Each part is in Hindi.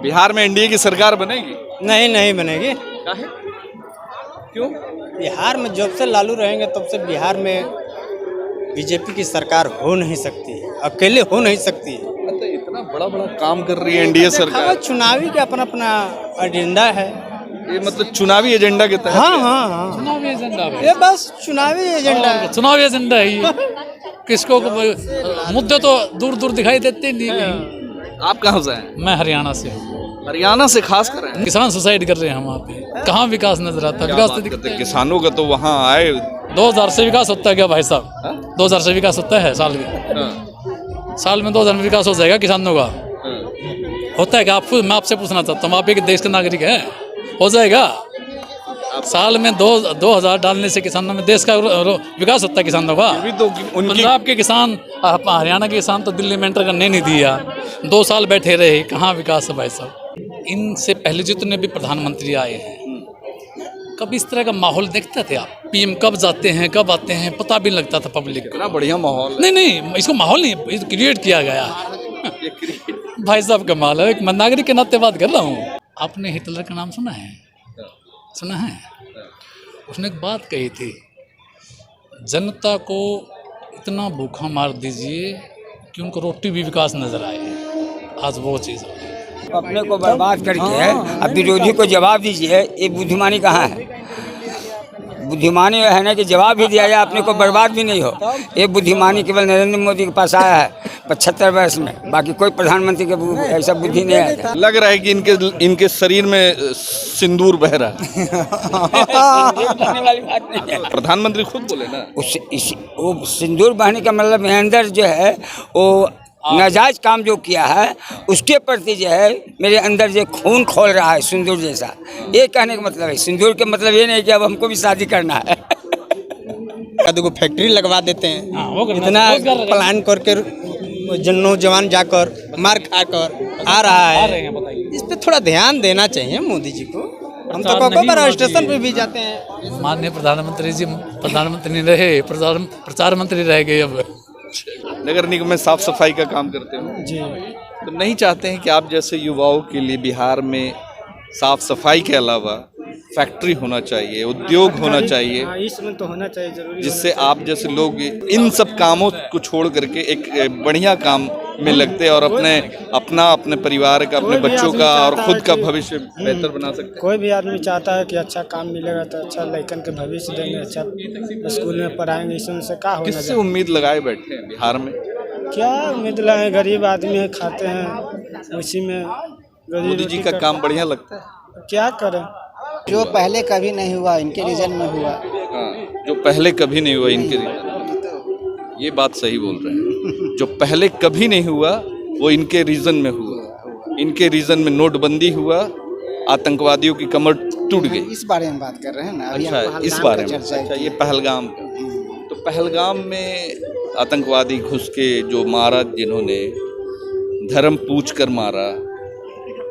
बिहार में एनडीए की सरकार बनेगी? नहीं बनेगी। काहे? क्यों? बिहार में जब से लालू रहेंगे तब से बिहार में बीजेपी की सरकार हो नहीं सकती है, अकेले हो नहीं सकती है। मतलब इतना बड़ा बड़ा काम कर रही है एनडीए सरकार। चुनावी का अपना अपना एजेंडा है। ये मतलब चुनावी एजेंडा के तहत? हाँ चुनावी एजेंडा है, ये बस चुनावी एजेंडा है। चुनावी एजेंडा है ये। किसको मुद्दे तो दूर दूर दिखाई देते नहीं कहीं। आप कहाँ से हैं? मैं हरियाणा से हूँ। हरियाणा से खास कर रहे हैं? किसान सुसाइड कर रहे हैं वहाँ पे, कहाँ विकास नजर आता है? क्या विकास बात तो करते दिखता हैं? है। किसानों का तो वहाँ आए 2000 से विकास होता है क्या भाई साहब? हाँ? 2000 से विकास होता है साल में? हाँ, साल में 2000 में विकास हो जाएगा किसानों का? हाँ। होता है क्या? मैं आपसे पूछना चाहता हूँ, आप एक देश के नागरिक हैं, हो जाएगा? साल में 2000 डालने से किसानों में देश का विकास होता है किसानों का? अभी तो उनकी पंजाब के किसान, हरियाणा के किसान तो दिल्ली में एंटर करने नहीं दिया, 2 साल बैठे रहे, कहाँ विकास है भाई साहब? इनसे पहले जितने भी प्रधानमंत्री आए हैं, कभी इस तरह का माहौल देखते थे आप? पीएम कब जाते हैं कब आते हैं पता भी नहीं लगता था पब्लिक को। इतना बढ़िया माहौल है। नहीं, इसको माहौल नहीं, इसको क्रिएट किया गया। ये क्रिएट- भाई साहब कमाल है, मैं नागरिक के नाते बात कर रहा हूँ। आपने हिटलर का नाम सुना है? सुना है? उसने एक बात कही थी, जनता को इतना भूखा मार दीजिए कि उनको रोटी भी विकास नजर आए। आज वो चीज़ हो गई। अपने को बर्बाद करके अब विरोधी को जवाब दीजिए, ये बुद्धिमानी कहाँ है? बुद्धिमानी है ना कि जवाब भी दिया जाए, अपने को बर्बाद भी नहीं हो। ये बुद्धिमानी केवल नरेंद्र मोदी के पास आया है 75 वर्ष में, बाकी कोई प्रधानमंत्री के ऐसा बुद्धि नहीं आया। लग रहा है कि इनके शरीर में सिंदूर बह रहा है। वाली बात नहीं है। प्रधानमंत्री खुद बोले ना, वो सिंदूर बहने का मतलब अंदर जो है वो नाजायज काम जो किया है उसके प्रति जो है मेरे अंदर जो खून खोल रहा है सिंदूर जैसा। ये कहने का मतलब है, सिंदूर के मतलब ये नहीं कि अब हमको भी शादी करना है। देखो फैक्ट्री लगवा देते हैं, हाँ, वो करना इतना रोजगार प्लान करके नौजवान जाकर मार खाकर आ रहा है। इस पे थोड़ा ध्यान देना चाहिए मोदी जी को। हम तो प्रचार कई बार नहीं स्टेशन होती। पे भी जाते हैं। माननीय प्रधानमंत्री जी प्रधानमंत्री नहीं रहे, प्रचार मंत्री रह गए। अब नगर निगम में साफ सफाई का काम करते हो जी, तो नहीं चाहते हैं कि आप जैसे युवाओं के लिए बिहार में साफ सफाई के अलावा फैक्ट्री होना चाहिए, उद्योग होना चाहिए, इसमें तो होना चाहिए जरूरी। जिससे आप जैसे लोग इन सब कामों को छोड़ करके एक बढ़िया काम में लगते हैं और अपने परिवार का, अपने बच्चों का और खुद का भविष्य बेहतर बना सकते हैं। कोई भी आदमी चाहता है कि अच्छा काम मिलेगा तो अच्छा लड़कन के भविष्य देंगे, अच्छा स्कूल में पढ़ाएंगे, इसमें से क्या होना किससे उम्मीद लगाए बैठे हैं बिहार में? क्या उम्मीद है? गरीब आदमी है, खाते हैं उसी में। मोदी जी का काम बढ़िया लगता है? क्या करें? जो पहले कभी नहीं हुआ इनके रीजन में हुआ। हाँ, जो पहले कभी नहीं हुआ इनके रीजन, ये बात सही बोल रहे हैं। जो पहले कभी नहीं हुआ वो इनके रीजन में हुआ। इनके रीजन में नोटबंदी हुआ, आतंकवादियों की कमर टूट गई। इस बारे में बात कर रहे हैं ना अभी। अच्छा, हम इस पहलगाम बारे का में। चर्चा अच्छा, की। ये पहलगाम का। तो पहलगाम में आतंकवादी घुस के जो मारा, जिन्होंने धर्म पूछ कर मारा,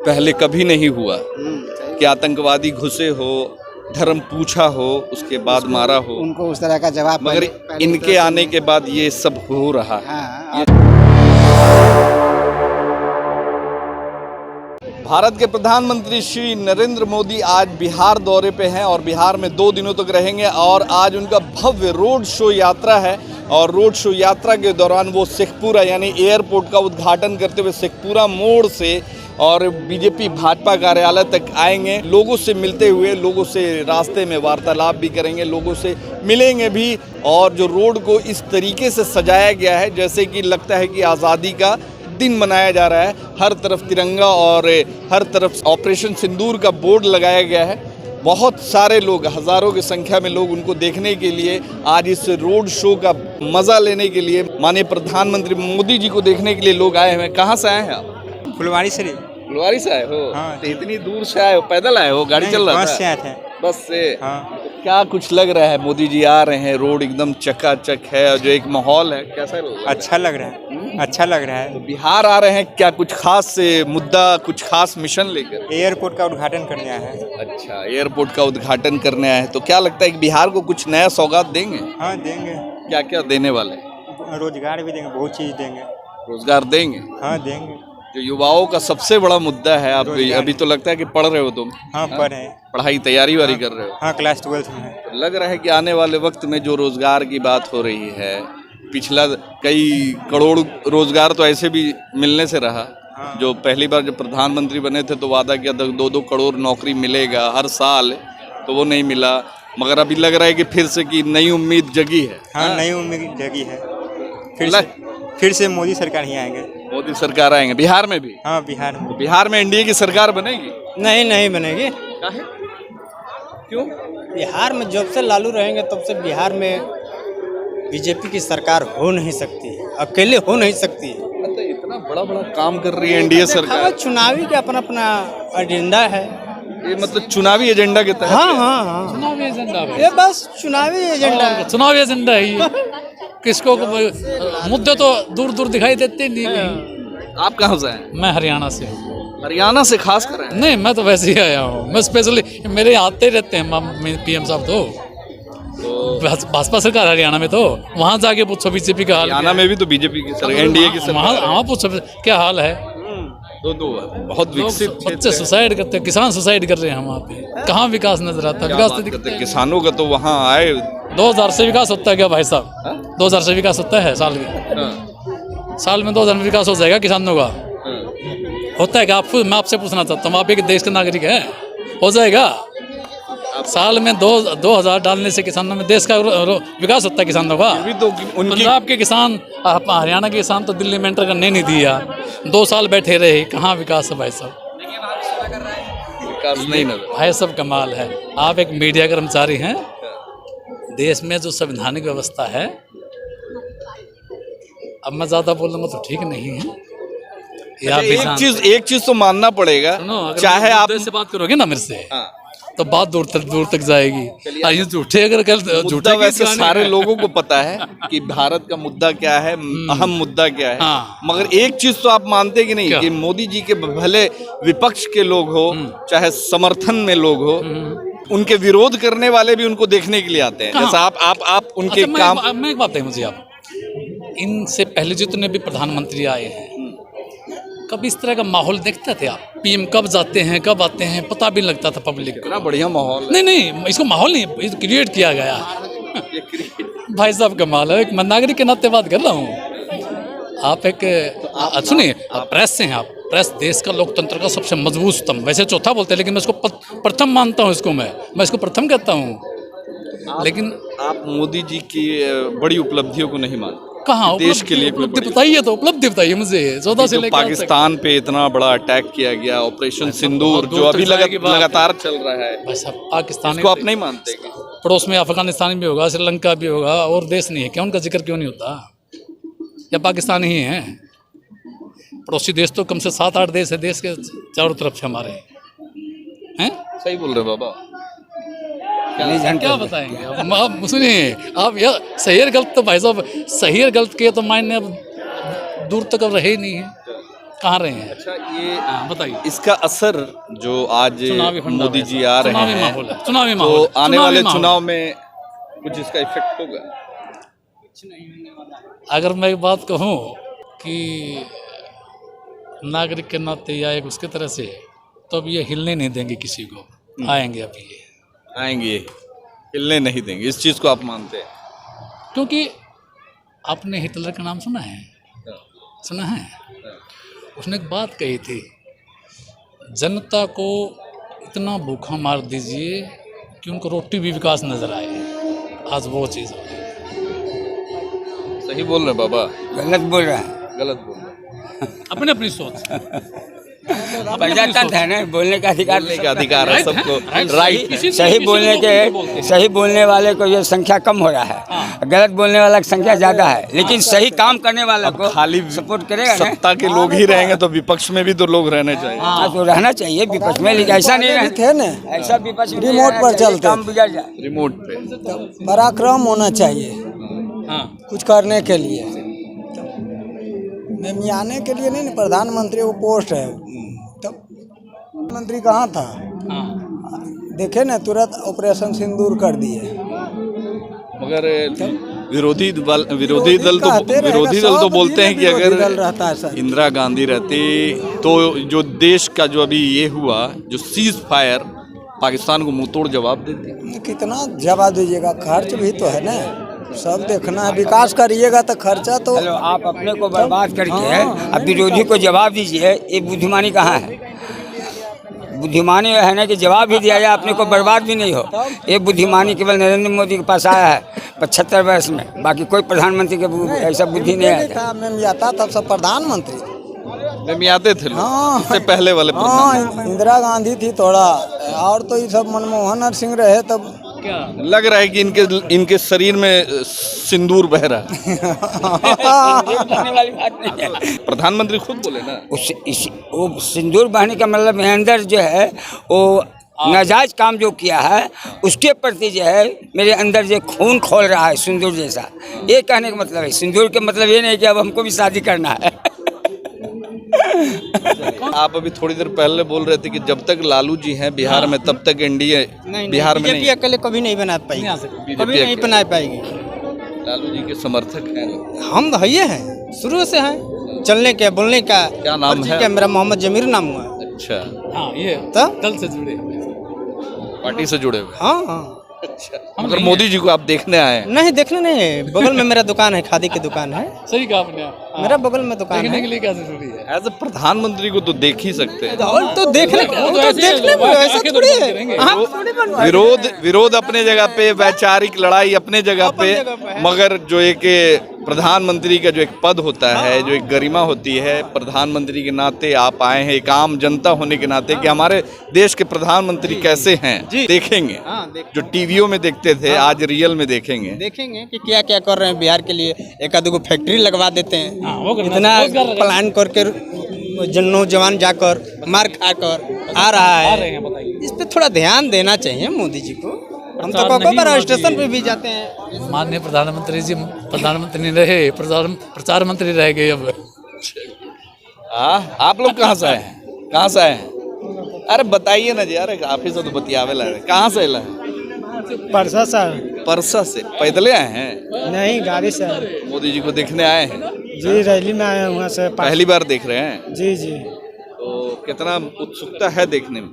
पहले कभी नहीं हुआ कि आतंकवादी घुसे हो, धर्म पूछा हो, उसके बाद मारा हो। उनको उस तरह का जवाब मगर पहले इनके आने के बाद ये सब हो रहा है। हाँ, भारत के प्रधानमंत्री श्री नरेंद्र मोदी आज बिहार दौरे पे हैं और बिहार में 2 दिनों तक रहेंगे और आज उनका भव्य रोड शो यात्रा है। और रोड शो यात्रा के दौरान वो शेखपुरा यानी एयरपोर्ट का उद्घाटन करते हुए शेखपुरा मोड़ से और बीजेपी भाजपा कार्यालय तक आएंगे। लोगों से मिलते हुए, लोगों से रास्ते में वार्तालाप भी करेंगे, लोगों से मिलेंगे भी। और जो रोड को इस तरीके से सजाया गया है जैसे कि लगता है कि आज़ादी का दिन मनाया जा रहा है। हर तरफ तिरंगा और हर तरफ ऑपरेशन सिंदूर का बोर्ड लगाया गया है। बहुत सारे लोग, हज़ारों की संख्या में लोग उनको देखने के लिए, आज इस रोड शो का मज़ा लेने के लिए, माननीय प्रधानमंत्री मोदी जी को देखने के लिए लोग आए हैं। कहाँ से आए हैं आप? फुलवारी शरीफ। फुलवारी से आए हो? हाँ। तो इतनी दूर से आए हो? पैदल आए हो? गाड़ी चल रहा बस से था? आए थे। बस से? हाँ। क्या कुछ लग रहा है? मोदी जी आ रहे हैं, रोड एकदम चकाचक है और जो एक माहौल है, कैसा लग रहा है? अच्छा लग रहा है, अच्छा लग रहा है। बिहार आ रहे हैं, क्या कुछ खास से मुद्दा, कुछ खास मिशन लेकर? एयरपोर्ट का उद्घाटन करने आया है। अच्छा, एयरपोर्ट का उद्घाटन करने आए हैं। तो क्या लगता है कि बिहार को कुछ नया सौगात देंगे? हाँ देंगे, क्या क्या देने वाले? रोजगार भी देंगे, बहुत चीज़ देंगे। रोजगार देंगे? हाँ देंगे। जो युवाओं का सबसे बड़ा मुद्दा है, आप अभी तो लगता है कि पढ़ रहे हो तुम? हाँ पढ़ रहे हैं। पढ़ाई तैयारी वारी कर रहे हो? हाँ क्लास 12 में है। तो लग रहा है कि आने वाले वक्त में जो रोजगार की बात हो रही है, पिछला कई करोड़ रोजगार तो ऐसे भी मिलने से रहा। जो पहली बार जब प्रधानमंत्री बने थे तो वादा किया था 2-2 करोड़ नौकरी मिलेगा हर साल, तो वो नहीं मिला। मगर अभी लग रहा है कि फिर से कि नई उम्मीद जगी है। हाँ नई उम्मीद जगी है। फिर से मोदी सरकार ही आएंगे। मोदी सरकार आएंगे बिहार में भी? हाँ बिहार में। तो बिहार में एनडीए की सरकार बनेगी? नहीं बनेगी। क्यों? बिहार में जब से लालू रहेंगे तब से बिहार में बीजेपी की सरकार हो नहीं सकती, अकेले हो नहीं सकती। मतलब इतना बड़ा बड़ा काम कर रही है एनडीए सरकार। चुनावी का अपना अपना एजेंडा है। ये मतलब चुनावी एजेंडा के तहत? हाँ चुनावी एजेंडा है। ये बस चुनावी एजेंडा है। चुनावी एजेंडा है ये। किसको मुद्दे तो दूर दूर दिखाई देते नहीं। आप कहाँ से हैं? मैं हरियाणा से हूँ। हरियाणा से खास कर रहे हैं? नहीं, मैं तो वैसे ही आया हूँ। मैं स्पेशली मेरे यहाँ आते रहते हैं पीएम साहब तो भाजपा सरकार हरियाणा में, तो वहाँ जाके पूछो बीजेपी का हाल। हरियाणा में भी तो बीजेपी की सरकार, एनडीए की सरकार है। वहाँ पूछो क्या हाल है। तो बहुत विकसित बच्चे सुसाइड करते हैं, किसान सुसाइड कर रहे हैं वहाँ पे। कहाँ विकास नजर आता है? विकास तो दिखता है। किसानों का तो वहाँ आए 2000 से विकास होता है क्या भाई साहब? 2000 से विकास होता है साल में? साल में 2000 में विकास हो जाएगा किसानों का? होता है क्या? मैं आपसे पूछना चाहता हूँ, आप एक देश के नागरिक हैं, हो जाएगा? साल में 2000 डालने से किसानों में देश का विकास होता है किसानों का? तो पंजाब के किसान, हरियाणा के किसान तो दिल्ली में एंटर करने नहीं दिया, 2 साल बैठे रहे। कहाँ विकास है भाई साहब? विकास नहीं नजर। भाई सब कमाल है। आप एक मीडिया कर्मचारी हैं। देश में जो संवैधानिक व्यवस्था है, अब मैं ज्यादा बोलूंगा तो ठीक नहीं है। एक चीज तो मानना पड़ेगा, चाहे आप से बात करोगे ना मेरे से, तो बात दूर तक जाएगी। ये झूठे अगर झूठे वैसे सारे लोगों को पता है कि भारत का मुद्दा क्या है, अहम मुद्दा क्या है। हाँ। मगर एक चीज तो आप मानते कि नहीं कि मोदी जी के भले विपक्ष के लोग हो चाहे समर्थन में लोग हो, उनके विरोध करने वाले भी उनको देखने के लिए आते हैं। जैसा आप उनके काम। मैं एक बात है मुझे, आप इनसे पहले जितने भी प्रधानमंत्री आए हैं, कब इस तरह का माहौल देखते थे आप? पीएम कब जाते हैं कब आते हैं पता भी नहीं लगता था पब्लिक को। इतना बढ़िया माहौल। नहीं, इसको माहौल नहीं, ये क्रिएट किया गया। भाई साहब कमाल है। एक नागरिक के नाते बात कर रहा हूँ। आप एक सुनिए, प्रेस से हैं आप। प्रेस देश का लोकतंत्र का सबसे मजबूत स्तंभ। वैसे चौथा बोलते हैं, लेकिन मैं इसको प्रथम मानता हूँ। मैं इसको प्रथम कहता हूँ। लेकिन आप मोदी जी की बड़ी उपलब्धियों को नहीं मानते? कहाँ देश के लिए उपलब्धि बताइए, तो उपलब्धि बताइए मुझे। 14 से लेकर पाकिस्तान पे इतना बड़ा अटैक किया गया, ऑपरेशन सिंदूर जो अभी लगातार चल रहा है, पाकिस्तान को आप नहीं मानते? पड़ोस में अफगानिस्तान भी होगा, श्रीलंका भी होगा, और देश नहीं है क्या? उनका जिक्र क्यों नहीं होता? या पाकिस्तान ही है? पड़ोसी देश तो कम से 7-8 देश है, देश के चारों तरफ से हमारे हैं। सही बोल रहे बाबा। क्या बताएंगे आप? सुनिए, आप यार सही और गलत तो भाई साहब, सही और गलत के तो मायने अब दूर तक अब रहे ही नहीं है। कहाँ रहे हैं? अच्छा, ये बताइए इसका असर जो आज मोदी जी आ रहे हैं, चुनावी माहौल, तो आने वाले चुनाव में कुछ इसका इफेक्ट होगा? अगर मैं एक बात कहूँ कि नागरिक के नाते या एक उसके तरह से, तो अब ये हिलने नहीं देंगे किसी को। आएंगे, अभी ये आएंगे, हिलने नहीं देंगे। इस चीज़ को आप मानते हैं? क्योंकि आपने हिटलर का नाम सुना है? सुना है? उसने एक बात कही थी, जनता को इतना भूखा मार दीजिए कि उनको रोटी भी विकास नजर आए। आज वो चीज़ हो गई। सही बोल रहे बाबा? गलत बोल रहा है। गलत बोल रहे। अपने अपनी सोच। प्रजातंत्र है ना, बोलने का अधिकार है सबको। राइट। सही बोलने वाले को ये संख्या कम हो रहा है, गलत बोलने वाला की संख्या ज्यादा है। लेकिन सही काम करने वाला को खाली सपोर्ट करेगा। सत्ता के लोग ही रहेंगे तो विपक्ष में भी तो लोग रहने चाहिए। हाँ, तो रहना चाहिए विपक्ष में, लेकिन ऐसा नहीं रहते ना। ऐसा विपक्ष रिमोट पर चलते, काम बिगड़ जाए। रिमोट पे पराक्रम होना चाहिए कुछ करने के लिए। आने के लिए नहीं, प्रधानमंत्री वो पोस्ट है। तब मंत्री कहाँ था? देखे ना, तुरंत ऑपरेशन सिंदूर कर दिए। मगर विरोधी दल तो कहते रहेगा, विरोधी दल तो सब बोलते हैं कि दिन विरोधी दल अगर रहता है सर। इंदिरा गांधी रहती तो जो देश का जो अभी ये हुआ जो सीज फायर पाकिस्तान को मुंह तोड़ जवाब देती। कितना जवाब दीजिएगा, खर्च भी तो है ना, सब देखना है। विकास करिएगा तो खर्चा तो चलो आप अपने को बर्बाद करके अब विरोधी को जवाब दीजिए, ये बुद्धिमानी कहाँ है? बुद्धिमानी है ना कि जवाब भी दिया जाए, अपने को बर्बाद भी नहीं हो। ये बुद्धिमानी केवल नरेंद्र मोदी के पास आया है 75 वर्ष में, बाकी कोई प्रधानमंत्री के ऐसा बुद्धि नहीं आया। में आता तब सब प्रधानमंत्री में आते थे लोग, हाँ। इससे पहले वाले हाँ, इंदिरा गांधी थी थोड़ा, और तो ये सब मनमोहन सिंह रहे तब। लग रहा है कि इनके शरीर में सिंदूर बह रहा है। वाली बात नहीं है। प्रधानमंत्री खुद बोले ना, वो सिंदूर बहने का मतलब मेरे अंदर जो है वो नाजायज काम जो किया है उसके प्रति जो है मेरे अंदर जो खून खोल रहा है सिंदूर जैसा। ये कहने का मतलब है, सिंदूर के मतलब ये नहीं कि अब हमको भी शादी करना है। आप अभी थोड़ी देर पहले बोल रहे थे कि जब तक लालू जी हैं बिहार में तब तक एनडीए बिहार में बीजेपी नहीं। अकेले कभी नहीं बना पाएगी, बीजेपी कभी नहीं अकेले। बना पाएगी। लालू जी के समर्थक हैं लोग। हम तो ये हैं, शुरू से हैं, चलने का बोलने का। क्या नाम मर्जी है? का मेरा मोहम्मद जमीर नाम हुआ। अच्छा, हाँ ये तो दल से जुड़े हुए हैं। पार्टी से जुड़े हुए। हाँ हाँ, मगर मोदी जी को आप देखने आए हैं। नहीं देखने नहीं, बगल में मेरा दुकान है, खादी की दुकान है, सही कहा आपने। मेरा बगल में दुकान देखने है। के लिए क्या जरूरी है? एज ए प्रधानमंत्री को तो देख ही सकते हैं। और तो देखने वो तो तो ऐसे देखने में आंखें ऐसा तो थोड़ी बंद है। करेंगे। हाँ, थोड़ी बंद करेंगे। विरोध अपने जगह पे, वैचारिक लड़ाई अपने जगह पे, जगह पे है। मगर जो एक प्रधानमंत्री का जो एक पद होता है, जो एक गरिमा होती है, प्रधानमंत्री के नाते आप आए हैं, एक आम जनता होने के नाते कि हमारे देश के प्रधानमंत्री कैसे हैं देखेंगे। हाँ, जो टीवियों में देखते थे आज रियल में देखेंगे। देखेंगे कि क्या क्या कर रहे हैं बिहार के लिए। एक आध गो फैक्ट्री लगवा देते हैं, हाँ, वो करना इतना चाहिए, रोजगार प्लान करके नौजवान जाकर मार खाकर आ रहा आ रहे है। हैं, बताइए। इस पे थोड़ा ध्यान देना चाहिए मोदी जी को। हम तो प्रचार कोको नहीं बार हुआ स्टेशन कि- पे भी जाते हैं। माननीय प्रधानमंत्री जी प्रधानमंत्री नहीं रहे, प्रचार मंत्री रह गए अब। आप लोग कहाँ से आए हैं? कहाँ से आए हैं? अरे बताइए ना जी, अरे आप ही से तो बतियावे ला रहे। कहाँ से आए? परसा सर, परसा से पैदले आए हैं? नहीं गाड़ी से मोदी जी को देखने आए हैं? जी, रैली में आए वहाँ से। पहली बार देख रहे हैं? जी जी, तो कितना उत्सुकता है देखने में?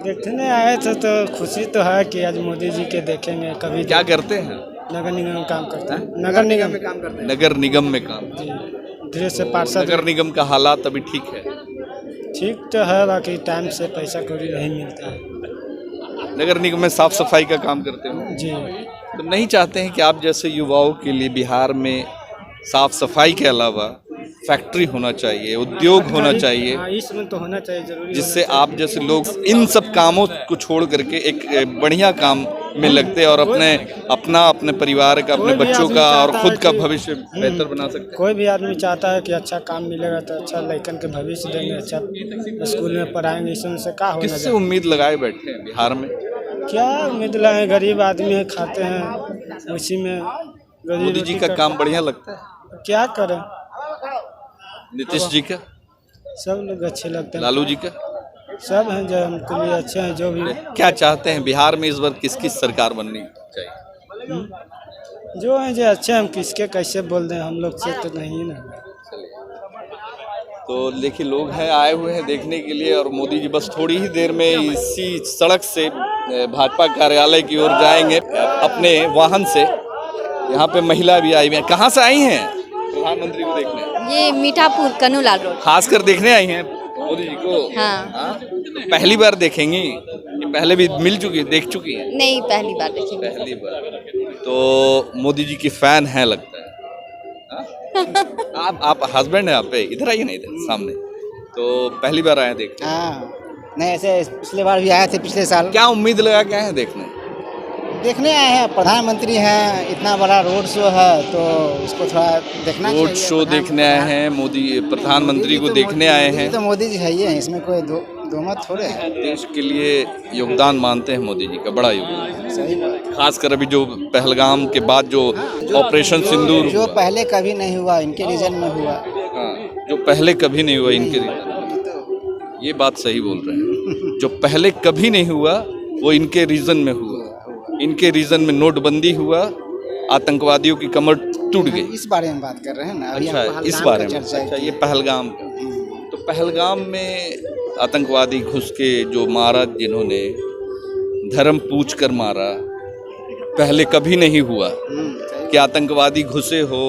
देखने आए थे तो खुशी तो है कि आज मोदी जी के देखेंगे। कभी क्या करते हैं? नगर निगम में काम करते हैं, नगर निगम में काम करते नगर निगम में काम। हैं। धीरे से पार्षद नगर निगम का हालात अभी ठीक है? ठीक तो है, बाकी टाइम से पैसा कौड़ी नहीं मिलता है। नगर निगम में साफ सफाई का काम करते हो? जी, तो नहीं चाहते हैं कि आप जैसे युवाओं के लिए बिहार में साफ सफाई के अलावा फैक्ट्री होना चाहिए, उद्योग होना चाहिए, हाँ, इसमें तो होना चाहिए, जरूरी जिससे आप जैसे लोग इन सब कामों को छोड़ करके एक बढ़िया काम में लगते और अपने परिवार का, अपने कोई भी बच्चों आदमी का और चाहता खुद है का कि- भविष्य बेहतर बना सकते कोई भी आदमी चाहता है कि अच्छा काम मिलेगा तो अच्छा लड़कन के भविष्य देंगे, अच्छा स्कूल में पढ़ाएंगे। इसमें से क्या हैं। होना किससे चाहिए? उम्मीद लगाए बैठे हैं बिहार में? क्या उम्मीद लगाए, गरीब आदमी है, खाते हैं उसी में रोजी मोदी जी रोटी का काम बढ़िया लगता है? क्या करें, नीतीश जी का, सब लोग अच्छे लगते हैं, लालू जी का? सब हैं जो हमको लिए अच्छे हैं। जो भी क्या चाहते हैं बिहार में इस बार किसकी सरकार बननी चाहिए? जो हैं जो अच्छे, हम किसके कैसे बोल दें, हम लोग से तो नहीं ना। तो देखिए लोग हैं आए हुए हैं देखने के लिए, और मोदी जी बस थोड़ी ही देर में इसी सड़क से भाजपा कार्यालय की ओर जाएंगे अपने वाहन से। यहाँ पे महिला भी आई हुई हैं। कहाँ से आई हैं प्रधानमंत्री को देखने? ये मीठापुर कनूलाल रोड। खास कर देखने आई हैं मोदी जी को? हाँ। हाँ? तो पहली बार देखेंगी कि पहले भी मिल चुकी, देख चुकी हैं? नहीं, पहली बार देखेंगे। पहली बार। तो मोदी जी की फैन है लगता है। हाँ? आप हस्बैंड है आप पे, इधर आइए ना, इधर सामने। तो पहली बार आए देखने? हाँ, नहीं ऐसे पिछले बार भी आए थे, पिछले साल। क्या उम्मीद लगा के आए हैं देखने? देखने आए हैं, प्रधानमंत्री हैं, इतना बड़ा रोड शो है तो उसको थोड़ा देखना चाहिए। रोड शो देखने आए हैं, मोदी प्रधानमंत्री को देखने आए हैं। तो मोदी जी है ही हैं, इसमें कोई दो मत थोड़े है। देश के लिए योगदान मानते हैं मोदी जी का, बड़ा योगदान। सही बात। खासकर अभी जो पहलगाम के बाद जो ऑपरेशन सिंदूर जो हुआ, पहले कभी नहीं हुआ, इनके रीजन में हुआ। हाँ, जो पहले कभी नहीं हुआ इनके रीजन, ये बात सही बोल रहे हैं। जो पहले कभी नहीं हुआ वो इनके रीजन में हुआ। इनके रीजन में नोटबंदी हुआ, आतंकवादियों की कमर टूट गई। इस बारे में बात कर रहे हैं ना। अभी अच्छा, हम इस पहलगाम बारे का में। चर्चा अच्छा, की। ये पहलगाम का। तो पहलगाम में आतंकवादी घुस के जो मारा, जिन्होंने धर्म पूछ कर मारा, पहले कभी नहीं हुआ कि आतंकवादी घुसे हो,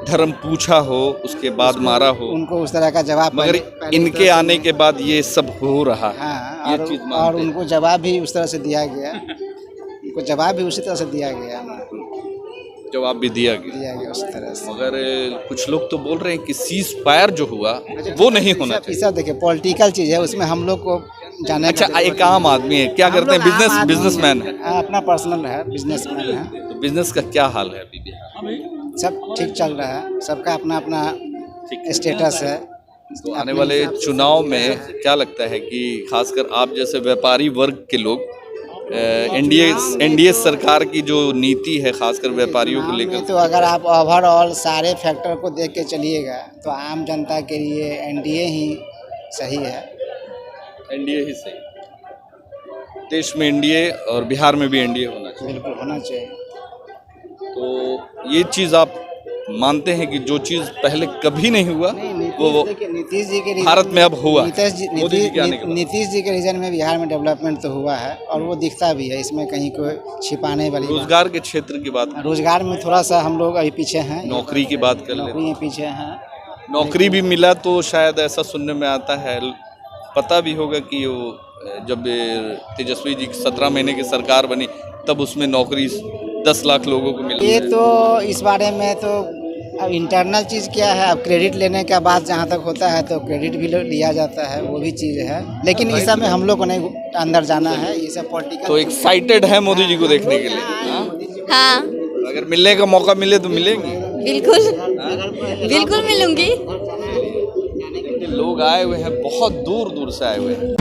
धर्म पूछा हो, उसके बाद मारा हो। उनको उस तरह का जवाब मगर पहले इनके आने के बाद ये सब हो रहा है। हाँ, ये चीज और मानते हैं। उनको जवाब भी उस तरह से दिया गया। उनको जवाब भी उसी तरह से दिया गया जवाब भी दिया गया। उस तरह से। मगर कुछ लोग तो बोल रहे हैं कि सीज फायर जो हुआ वो नहीं होना ये चाहिए। सब देखिए पॉलिटिकल चीज है, उसमें हम लोग को जाने का अच्छा, जरूरत एक आम आदमी है, क्या हम करते हैं? लोग आम आदमी बिजनेसमैन है। हैं। हाँ, अपना पर्सनल है, बिजनेसमैन है। तो बिजनेस का क्या हाल है अभी बिहार में? सब ठीक चल रहा है, सबका अपना अपना ठीक। स्टेटस है। तो आने वाले चुनाव में क्या लगता है कि खासकर आप जैसे व्यापारी वर्ग के लोग एनडीए सरकार की जो नीति है खासकर व्यापारियों को चुनाव में लेकर, तो अगर आप ओवरऑल सारे फैक्टर को देख के चलिएगा तो आम जनता के लिए एनडीए ही सही है। एनडीए ही सही। देश में एनडीए और बिहार में भी एनडीए होना चाहिए। बिल्कुल होना चाहिए। तो ये चीज़ आप मानते हैं कि जो चीज़ पहले कभी नहीं हुआ वो नीतीश जी के भारत में अब हुआ? नीतीश मोदी जी के आने के बाद। नीतीश जी के रीजन में बिहार में डेवलपमेंट तो हुआ है और वो दिखता भी है, इसमें कहीं कोई छिपाने वाली बात। रोजगार के क्षेत्र की बात, रोजगार में थोड़ा सा हम लोग अभी पीछे हैं। नौकरी की बात कर ले। नौकरी में पीछे हैं। नौकरी भी मिला तो शायद ऐसा सुनने में आता है, पता भी होगा कि वो जब तेजस्वी जी 17 महीने की सरकार बनी तब उसमें नौकरी 10 लाख लोगों को मिली। ये तो इस बारे में तो अब इंटरनल चीज़ क्या है, अब क्रेडिट लेने का बात जहाँ तक होता है तो क्रेडिट भी लिया जाता है, वो भी चीज़ है, लेकिन इस सब में हम लोग को नहीं अंदर जाना है। ये सब पॉलिटिकल। तो एक्साइटेड है मोदी जी को देखने के लिए? हाँ? हाँ, अगर मिलने का मौका मिले तो मिलेंगे। बिल्कुल बिल्कुल मिलूंगी। लोग आए हुए हैं, बहुत दूर दूर से आए हुए हैं।